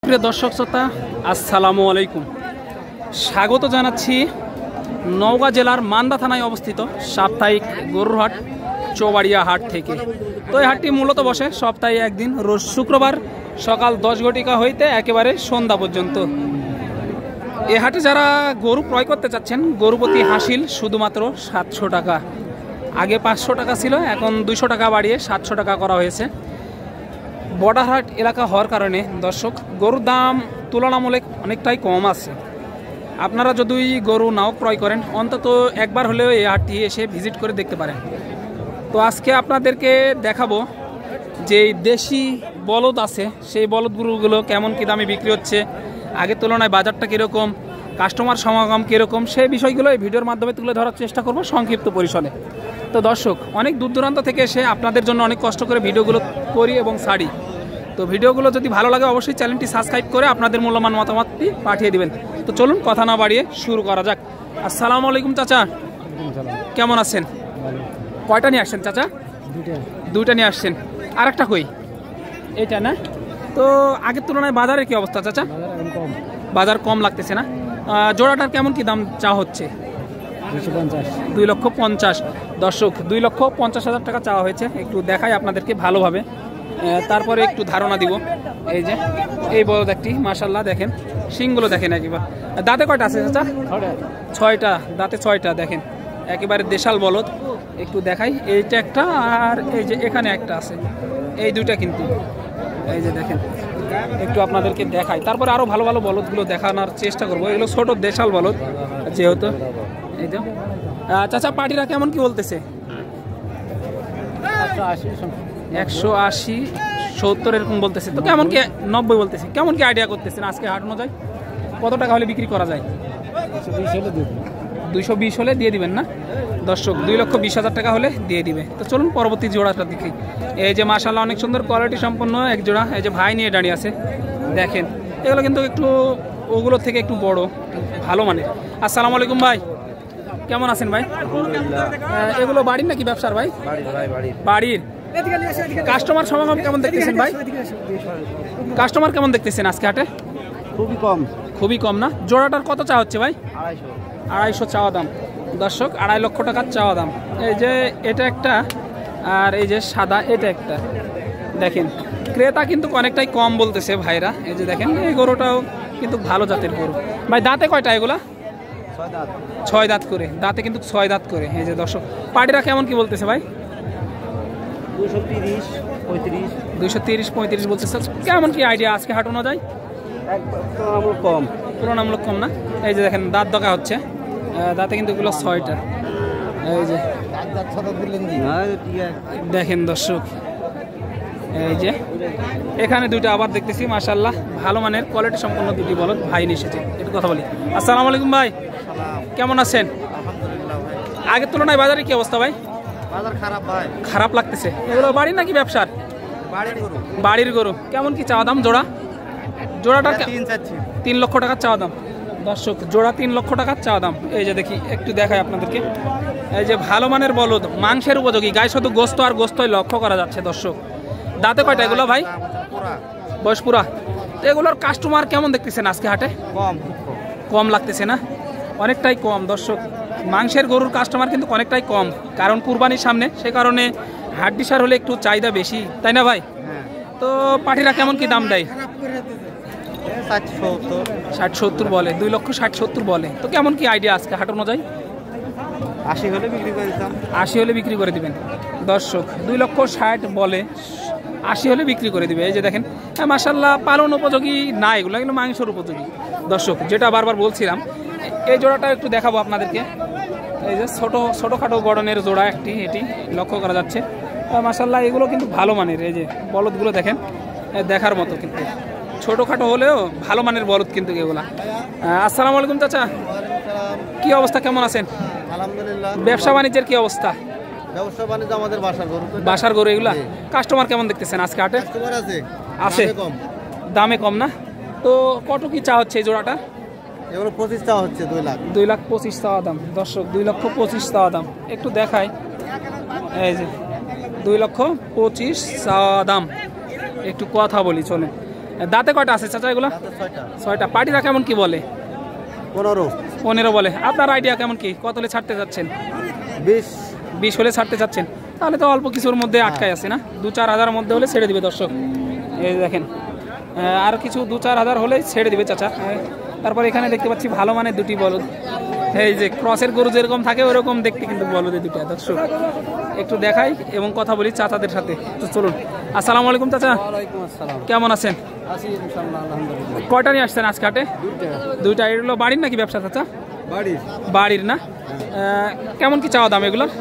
প্রিয় দর্শক শ্রোতা, আসসালামু আলাইকুম। স্বাগত জানাচ্ছি নওগাঁ জেলার মান্দা থানায় অবস্থিত সাপ্তাহিক গরুর হাট চৌবাড়িয়া হাট থেকে। তো এই হাটটি মূলত বসে সপ্তাহে একদিন, রোজ শুক্রবার সকাল 10 ঘটিকা হইতে একেবারে সন্ধ্যা পর্যন্ত। এ হাটে যারা গরু ক্রয় করতে চাচ্ছেন, গরু প্রতি হাসিল শুধুমাত্র 700 টাকা। আগে 500 টাকা ছিল, এখন 200 টাকা বাড়িয়ে 700 টাকা করা হয়েছে। বর্ডার হাট এলাকা হওয়ার কারণে দর্শক গরুর দাম তুলনামূলক অনেকটাই কম আছে। আপনারা যদি গরু নাও ক্রয় করেন, অন্তত একবার হলেও এই হাটটি এসে ভিজিট করে দেখতে পারেন। তো আজকে আপনাদেরকে দেখাবো যে দেশি বলদ আছে, সেই বলদ গরুগুলো কেমন কী দামে বিক্রি হচ্ছে, আগের তুলনায় বাজারটা কীরকম, কাস্টমার সমাগম কীরকম, সেই বিষয়গুলো এই ভিডিওর মাধ্যমে তুলে ধরার চেষ্টা করব সংক্ষিপ্ত পরিসরে। তো দর্শক, অনেক দূর দূরান্ত থেকে এসে আপনাদের জন্য অনেক কষ্ট করে ভিডিওগুলো করি এবং ছাড়ি। তো ভিডিওগুলো যদি ভালো লাগে অবশ্যই চ্যানেলটি সাবস্ক্রাইব করে আপনাদের মূল্যবান মতামতটি পাঠিয়ে দিবেন। তো চলুন কথা না বাড়িয়ে শুরু করা যাক। আসসালামু আলাইকুম চাচা, কেমন আছেন? কয়টা নিয়ে আসছেন চাচা? দুইটা নিয়ে আসছেন। আর একটা কই? এইটা না? তো আগের তুলনায় বাজারের কি অবস্থা চাচা? বাজার কম লাগতেছে না? জোড়াটার কেমন কি দাম চা হচ্ছে? 2,50,000। দর্শক, 2,50,000 টাকা চাওয়া হয়েছে। একটু দেখাই আপনাদেরকে ভালোভাবে, তারপরে একটু ধারণা দিব। এই যে এই বলদ একটি, মাশাল্লাহ দেখেন, শিংগুলো দেখেন একবার। দাঁতে কয়টা আছে চাচা? 6টা দাঁতে, 6টা দেখেন, একেবারে দেশাল বলদ। একটু দেখাই, এইটা একটা আর এই যে এখানে একটা আছে, এই দুইটা কিন্তু এই যে দেখেন, একটু আপনাদেরকে দেখাই। তারপরে আরও ভালো ভালো বলদগুলো দেখানোর চেষ্টা করবো। এগুলো ছোট দেশাল বলদ যেহেতু। এই তো চাচা, পাটিরা কেমন কি বলতেছে? 180, 70 এরকম বলতেছে। তো কেমন কি 90 বলতেছে? কেমন কি আইডিয়া করতেছেন আজকে হাট অনুযায়ী কত টাকা হলে বিক্রি করা যায়? 220 হলে দিয়ে দিবেন না দর্শক? 2,20,000 টাকা হলে দিয়ে দিবে। তো চলুন পরবর্তী জোড়াটা দেখি। এই যে মাশাআল্লাহ অনেক সুন্দর কোয়ালিটি সম্পন্ন এক জোড়া, এই যে ভাই নিয়ে দাঁড়িয়ে আছে দেখেন। এগুলো কিন্তু একটু ওগুলোর থেকে একটু বড়, ভালো মানে। আসসালামু আলাইকুম ভাই, কেমন আছেন ভাই? এগুলো বাড়ির নাকি ব্যবসার ভাই? বাড়ির। কাস্টমার সমাগম কেমন দেখতেছেন ভাই? কাস্টমার কেমন দেখতেছেন আজকে হাটে? খুবই কম না? জোড়াটার কত চা হচ্ছে ভাই? 250 চাওয়া দাম দর্শক, 2.5 লক্ষ টাকার চাওয়া দাম। এই যে এটা একটা, আর এই যে সাদা এটা একটা। দেখেন ক্রেতা কিন্তু অনেকটাই কম বলতেছে ভাইরা। এই যে দেখেন, এই গরুটাও কিন্তু ভালো জাতের গরু ভাই। দাঁতে কয়টা এগুলা? 6 দাঁত করে, দাঁতে কিন্তু 6 দাঁত করে। এই যে দর্শক, পাটিরা কেমন কি বলতেছে ভাই? 230-35 বলতেছে। কেমন কি আইডিয়া আজকে হাট অনুযায়ী? তুলনামূলক কম না? এই যে দেখেন দাঁত দকা হচ্ছে, দাঁতে কিন্তু এগুলো 6টা। এই যে দেখেন দর্শক, এই যে এখানে দুইটা আবার দেখতেছি মাশাআল্লাহ ভালো মানের কোয়ালিটি সম্পন্ন দুটি বলদ ভাই নিয়ে এসেছে। একটু কথা বলি। আসসালামু আলাইকুম ভাই, কেমন আছেন? আগের তুলনায় বাজারে কি অবস্থা ভাই? বাজার খারাপ ভাই। খারাপ লাগতেছে? এগুলো বাড়ির নাকি ব্যবসার? বাড়ির গরু। কেমন কি চাওয়া দাম জোড়া? জোড়াটা 3 লক্ষ টাকার চাওয়া দাম দর্শক, জোড়া 3 লক্ষ টাকার চাওয়া দাম। এই যে দেখি, একটু দেখাই আপনাদেরকে। এই যে ভালো মানের বলদ, মাংসের উপযোগী, গায়ে শুধু গোস্ত আর গোস্তই লক্ষ্য করা যাচ্ছে দর্শক। দাঁতে কয়টা এগুলো ভাই? বয়স পুরা। তো এগুলোর কাস্টমার কেমন দেখতেছেন আজকে হাটে? কম লাগতেছে না? অনেকটাই কম দর্শক। মাংসের গরুর কাস্টমার কিন্তু অনেকটাই কম, কারণ কুরবানির সামনে, সে কারণে হাড্ডি সার হলে একটু চাহিদা বেশি, তাই না ভাই? তো পাটিরা কেমন কি দাম দেয়? 60-70 বলে, 2,60,70 বলে। তো কেমন কি আইডিয়া আজকে হাট অনুযায়ী? 80 হলে বিক্রি করে দিতাম। 80 হলে বিক্রি করে দিবেন দর্শক। 2,60,000 বলে, 80 হলে বিক্রি করে দিবে। এই যে দেখেন, মাশাআল্লাহ পালন উপযোগী না, এগুলো কিন্তু মাংসের উপযোগী দর্শক, যেটা বারবার বলছিলাম। এই জোড়াটা একটু দেখাবো আপনাদেরকে। এই যে ছোটোখাটো গড়নের জোড়া একটি, এটি লক্ষ্য করা যাচ্ছে মাশাআল্লাহ। এগুলো কিন্তু ভালো মানের, এই যে বলদগুলো দেখেন, দেখার মতো, কিন্তু ছোটোখাটো হলেও ভালো মানের বলদ কিন্তু এগুলা। আসসালামু আলাইকুম চাচা, কি অবস্থা, কেমন আছেন? আলহামদুলিল্লাহ। ব্যবসা বাণিজ্যের কি অবস্থা? ব্যবসা বাণিজ্য আমাদের বাসার গরু এগুলা। কাস্টমার কেমন দেখতেছেন আজকে হাটে? আছে, দামে কম না? তো কত কি চা হচ্ছে এই জোড়াটা? এগুলো 25 টাকা হচ্ছে। 2,25,000 চাওয়া দাম দর্শক, 2,25,000 চাওয়া দাম। একটু দেখাই, এই যে 2,25,000 চাওয়া দাম। একটু কথা বলি চলেন। দাঁতে কয়টা আছে চাচা এগুলা? রাতে 6টা। 6টা। পাটিরা কেমন কি বলে? 15, 15 বলে। আপনার আইডিয়া কেমন কি, কত হলে ছাড়তে যাচ্ছেন? 20। 20 হলে ছাড়তে যাচ্ছেন, তাহলে তো অল্প কিছুর মধ্যে আটকায় আছে না, 2-4 হাজার মধ্যে হলে ছেড়ে দিবে দর্শক। এই দেখেন আর কিছু 2-4 হাজার হলে ছেড়ে দিবে চাচা। তারপর এখানে দেখতে পাচ্ছি ভালো মানের দুটি বলদ, এই যে ক্রসের গরু যেরকম থাকে ওরকম দেখতে কিন্তু বলদে দুটো দর্শক। একটু দেখাই এবং কথা বলি চাচাদের সাথে, তো চলুন। আসসালামু আলাইকুম চাচা, ওয়ালাইকুম আসসালাম। কেমন আছেন? আছি ইনশাআল্লাহ, আলহামদুলিল্লাহ। কয়টা নিয়ে আসছেন আজকে হাটে? 2টা। এগুলো বাড়ির নাকি ব্যবসা চাচা? বাড়ির। বাড়ির না? কেমন কি চাওয়া দাম এগুলোর?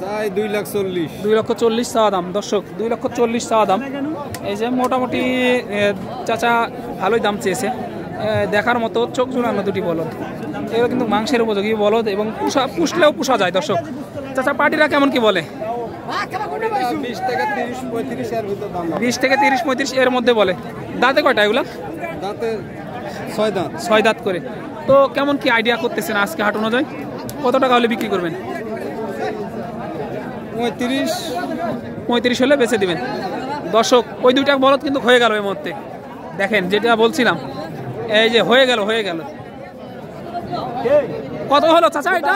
চাই 2,40,000। 2,40,000 চাওয়া দাম দর্শক, 2,40,000 চাওয়া দাম। এই যে মোটামুটি চাচা ভালোই দাম চেয়েছে, দেখার মতো চোখ জোড়ানো দুটি বলদ। এগুলো কিন্তু মাংসের উপযোগী বলদ এবং পুষলেও পুষা যায় দর্শক। চাচা পাটিরা কেমন কি বলে? 20 থেকে 30, 35 এর ভিতর দাম। 20 থেকে 30-35 এর মধ্যে বলে। দাঁতে কয়টা এগুলা? দাঁতে 6 দাঁত। 6 দাঁত করে। তো কেমন কি আইডিয়া করতেছেন আজকে হাট অনুযায়ী কত টাকা হলে বিক্রি করবেন? 35 হলে বেচে দিবেন দর্শক। ওই 2টা বলদ কিন্তু হয়ে গেল এই মুহূর্তে, দেখেন যেটা বলছিলাম, এই যে হয়ে গেল। কত হলো চাচা এটা?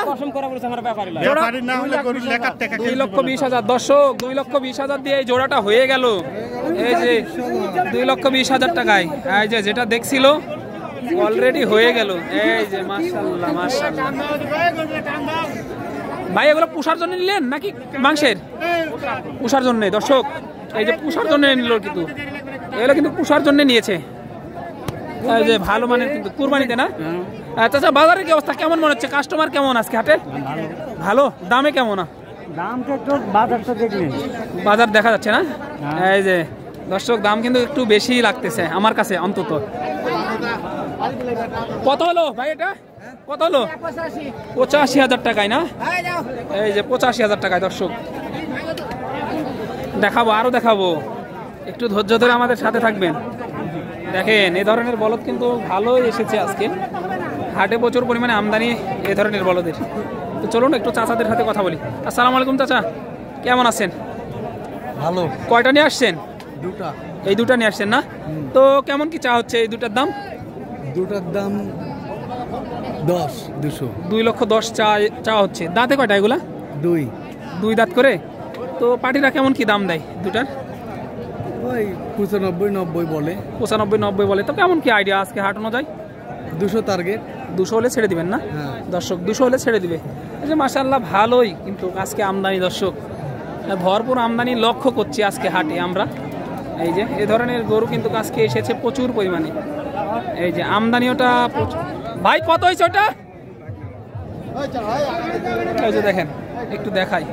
2,20,000 দর্শক, 2,20,000 দিয়ে এই জোড়াটা হয়ে গেল। এই যে 2,20,000 টাকায় এই যে যেটা দেখছিল অলরেডি হয়ে গেল। এই যে মাশাআল্লাহ মাশাআল্লাহ। ভাই এগুলো পুষার জন্য নিলেন নাকি মাংসের? পুষার জন্য দর্শক, এই যে পুষার জন্য নিল, কিন্তু এগুলো কিন্তু পুষার জন্য নিয়েছে। এই যে ভালো মানের কিন্তু কুরবানিতে না। আচ্ছা, বাজারের কি অবস্থা কেমন মনে হচ্ছে? কাস্টমার কেমন আজকে হাটে? ভালো। দামে কেমন? দামটা একটু বাজারটা দেখলেন, বাজার দেখা যাচ্ছে না। এই যে দর্শক দাম কিন্তু একটু বেশি লাগতেছে আমার কাছে অন্তত। কত হলো ভাই এটা? কত হলো? 85,000 টাকায় না? এই যে 85,000 টাকায় দর্শক। দেখাবো, আরো দেখাবো, একটু ধৈর্য ধরে আমাদের সাথে থাকবেন। দেখেন এই ধরনের বলদ কিন্তু ভালোই এসেছে আজকে হাটে, প্রচুর পরিমাণে আমদানি এই ধরনের বলদের। তো চলুন একটু চাচাদের সাথে কথা বলি। আসসালামু আলাইকুম চাচা, কেমন আছেন? ভালো। কয়টা নিয়ে আসছেন? 2টা। এই 2টা নিয়ে আসছেন না? তো কেমন কি চা হচ্ছে এই 2টার দাম? 2টার দাম 2,00,000। 2,10,000 চা হচ্ছে। দাঁতে কয়টা এগুলা? 2 দাঁত করে। তো পাটিরা কেমন কি দাম দেয় 2টার? ওই 95-90 বলে। 95-90 বলে। তো কেমন কি আইডিয়া আজকে হাট অনুযায়ী? 200 টার্গেট। 200 হলে ছেড়ে দিবেন না দর্শক? 200 হলে ছেড়ে দিবে। এই যে মাশাআল্লাহ ভালোই কিন্তু আজকে আমদানি দর্শক, ভরপুর আমদানি লক্ষ্য করছি আজকে হাটে আমরা। এই যে এ ধরনের গরু কিন্তু আজকে এসেছে প্রচুর পরিমাণে। এই যে আমদানিওটা ভাই কত হয়েছে ওটা? এই যে দেখেন, একটু দেখাই,